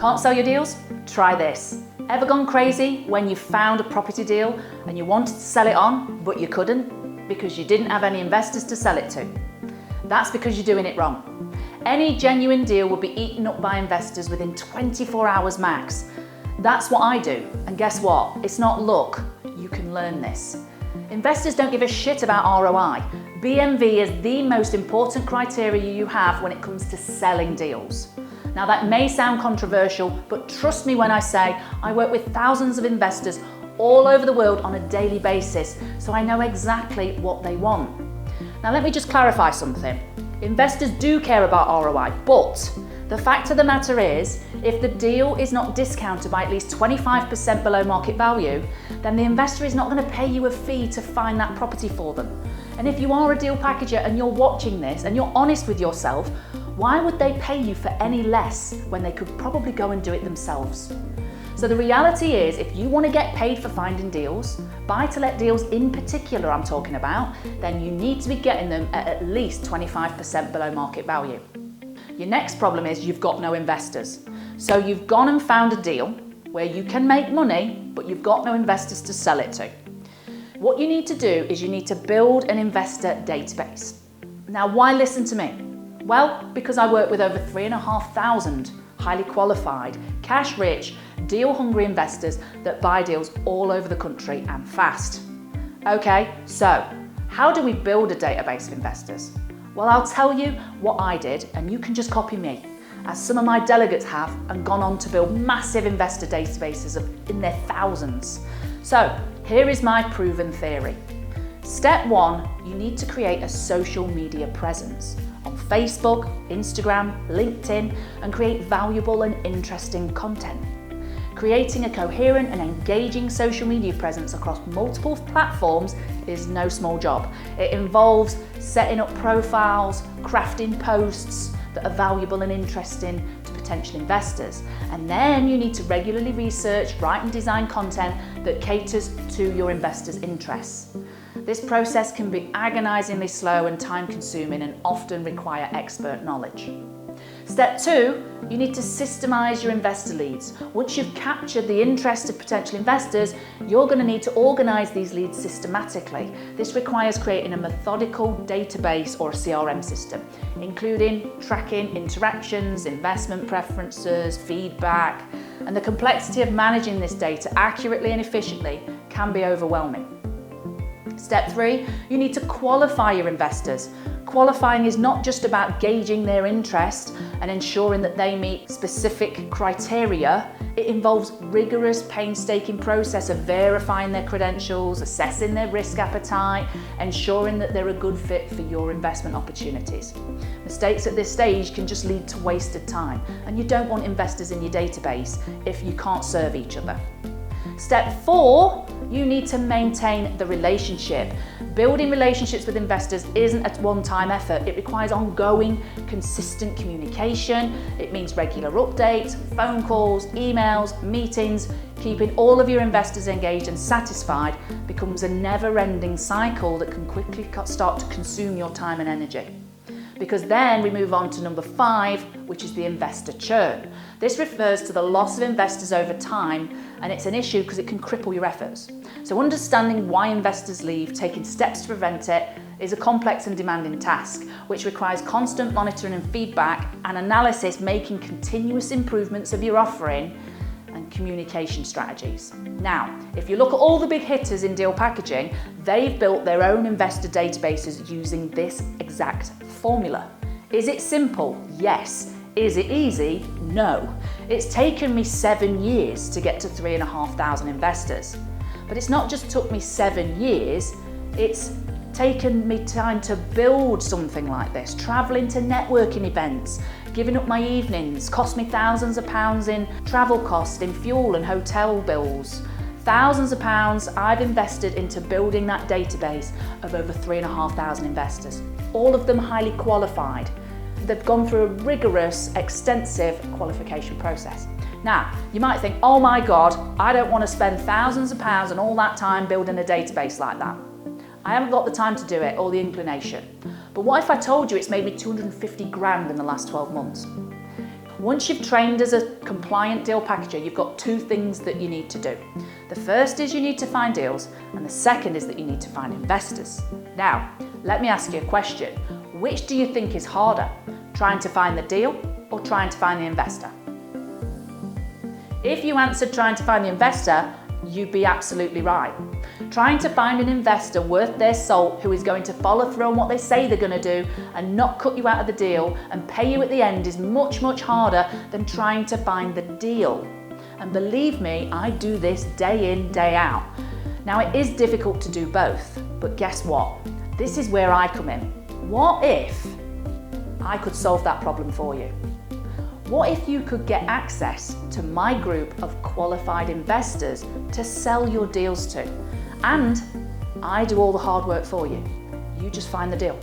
Can't sell your deals? Try this. Ever gone crazy when you found a property deal and you wanted to sell it on, but you couldn't because you didn't have any investors to sell it to? That's because you're doing it wrong. Any genuine deal will be eaten up by investors within 24 hours max. That's what I do, and guess what? It's not luck. You can learn this. Investors don't give a shit about ROI. BMV is the most important criteria you have when it comes to selling deals. Now that may sound controversial, but trust me when I say I work with thousands of investors all over the world on a daily basis, so I know exactly what they want. Now let me just clarify something. Investors do care about ROI, but the fact of the matter is, if the deal is not discounted by at least 25% below market value, then the investor is not going to pay you a fee to find that property for them. And if you are a deal packager and you're watching this and you're honest with yourself, why would they pay you for any less when they could probably go and do it themselves? So the reality is, if you want to get paid for finding deals, buy-to-let deals in particular I'm talking about, then you need to be getting them at least 25% below market value. Your next problem is you've got no investors. So you've gone and found a deal where you can make money, but you've got no investors to sell it to. What you need to do is you need to build an investor database. Now, why listen to me? Well, because I work with over 3,500 highly qualified, cash-rich, deal-hungry investors that buy deals all over the country and fast. Okay, so how do we build a database of investors? Well, I'll tell you what I did, and you can just copy me, as some of my delegates have and gone on to build massive investor databases in their thousands. So here is my proven theory. Step 1, you need to create a social media presence on Facebook, Instagram, LinkedIn, and create valuable and interesting content. Creating a coherent and engaging social media presence across multiple platforms is no small job. It involves setting up profiles, crafting posts that are valuable and interesting to potential investors. And then you need to regularly research, write and design content that caters to your investors' interests. This process can be agonizingly slow and time-consuming and often require expert knowledge. Step 2, you need to systemize your investor leads. Once you've captured the interest of potential investors, you're going to need to organize these leads systematically. This requires creating a methodical database or a CRM system, including tracking interactions, investment preferences, feedback, and the complexity of managing this data accurately and efficiently can be overwhelming. Step 3, you need to qualify your investors. Qualifying is not just about gauging their interest and ensuring that they meet specific criteria. It involves rigorous, painstaking process of verifying their credentials, assessing their risk appetite, ensuring that they're a good fit for your investment opportunities. Mistakes at this stage can just lead to wasted time, and you don't want investors in your database if you can't serve each other. Step 4, you need to maintain the relationship. Building relationships with investors isn't a one-time effort. It requires ongoing, consistent communication. It means regular updates, phone calls, emails, meetings. Keeping all of your investors engaged and satisfied becomes a never-ending cycle that can quickly start to consume your time and energy. Because then we move on to number 5, which is the investor churn. This refers to the loss of investors over time, and it's an issue because it can cripple your efforts. So understanding why investors leave, taking steps to prevent it, is a complex and demanding task, which requires constant monitoring and feedback and analysis, making continuous improvements of your offering and communication strategies. Now, if you look at all the big hitters in deal packaging, they've built their own investor databases using this exact formula. Is it simple? Yes. Is it easy? No. It's taken me 7 years to get to 3,500 investors. But it's not just took me 7 years, it's taken me time to build something like this, traveling to networking events, giving up my evenings, cost me thousands of pounds in travel costs, in fuel and hotel bills. Thousands of pounds I've invested into building that database of over 3,500 investors, all of them highly qualified. They've gone through a rigorous, extensive qualification process. Now, you might think, oh my God, I don't want to spend thousands of pounds and all that time building a database like that. I haven't got the time to do it or the inclination. But what if I told you it's made me 250 grand in the last 12 months? Once you've trained as a compliant deal packager, you've got two things that you need to do. The first is you need to find deals, and the second is that you need to find investors. Now, let me ask you a question. Which do you think is harder, trying to find the deal or trying to find the investor? If you answered trying to find the investor, you'd be absolutely right. Trying to find an investor worth their salt who is going to follow through on what they say they're going to do and not cut you out of the deal and pay you at the end is much, much harder than trying to find the deal. And believe me, I do this day in, day out. Now, it is difficult to do both, but guess what? This is where I come in. What if I could solve that problem for you? What if you could get access to my group of qualified investors to sell your deals to? And I do all the hard work for you. You just find the deal.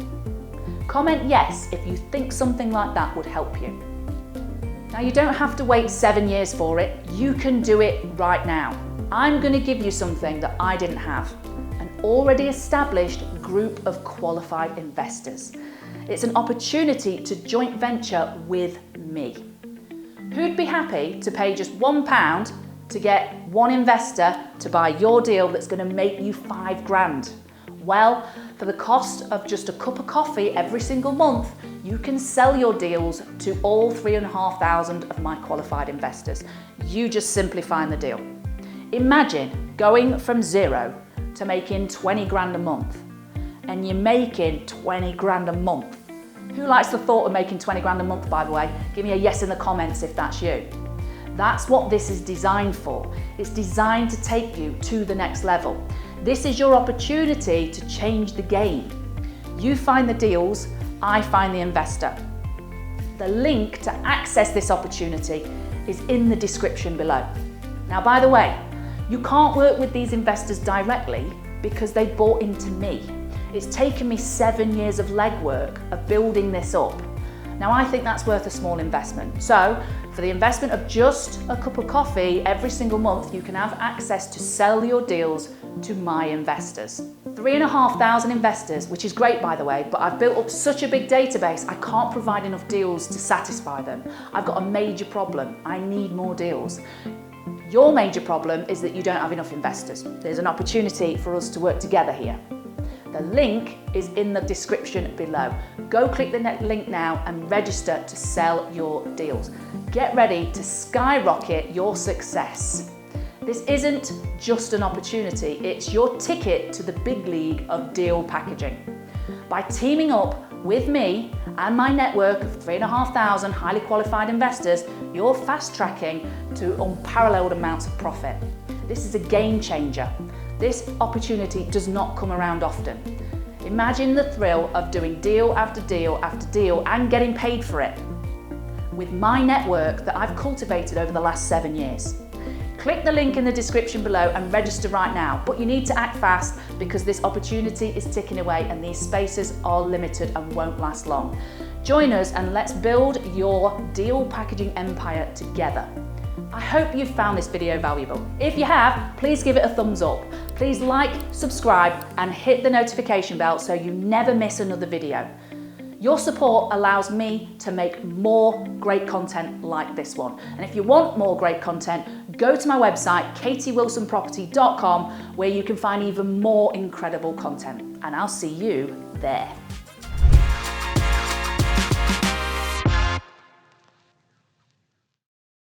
Comment yes if you think something like that would help you. Now, you don't have to wait 7 years for it. You can do it right now. I'm going to give you something that I didn't have, an already established group of qualified investors. It's an opportunity to joint venture with me. Who'd be happy to pay just £1 to get one investor to buy your deal that's going to make you £5,000? Well, for the cost of just a cup of coffee every single month, you can sell your deals to all 3,500 of my qualified investors. You just simply find the deal. Imagine going from zero to making 20 grand a month, and you're making 20 grand a month. Who likes the thought of making 20 grand a month, by the way? Give me a yes in the comments if that's you. That's what this is designed for. It's designed to take you to the next level. This is your opportunity to change the game. You find the deals, I find the investor. The link to access this opportunity is in the description below. Now, by the way, you can't work with these investors directly because they bought into me. It's taken me 7 years of legwork of building this up. Now, I think that's worth a small investment. So, for the investment of just a cup of coffee every single month, you can have access to sell your deals to my investors. 3,500 investors, which is great, by the way, but I've built up such a big database, I can't provide enough deals to satisfy them. I've got a major problem. I need more deals. Your major problem is that you don't have enough investors. There's an opportunity for us to work together here. The link is in the description below. Go click the link now and register to sell your deals. Get ready to skyrocket your success. This isn't just an opportunity, it's your ticket to the big league of deal packaging. By teaming up with me and my network of 3,500 highly qualified investors, you're fast tracking to unparalleled amounts of profit. This is a game changer. This opportunity does not come around often. Imagine the thrill of doing deal after deal after deal and getting paid for it with my network that I've cultivated over the last 7 years. Click the link in the description below and register right now, but you need to act fast because this opportunity is ticking away and these spaces are limited and won't last long. Join us and let's build your deal packaging empire together. I hope you've found this video valuable. If you have, please give it a thumbs up. Please like, subscribe, and hit the notification bell so you never miss another video. Your support allows me to make more great content like this one. And if you want more great content, go to my website, katiewilsonproperty.com, where you can find even more incredible content. And I'll see you there.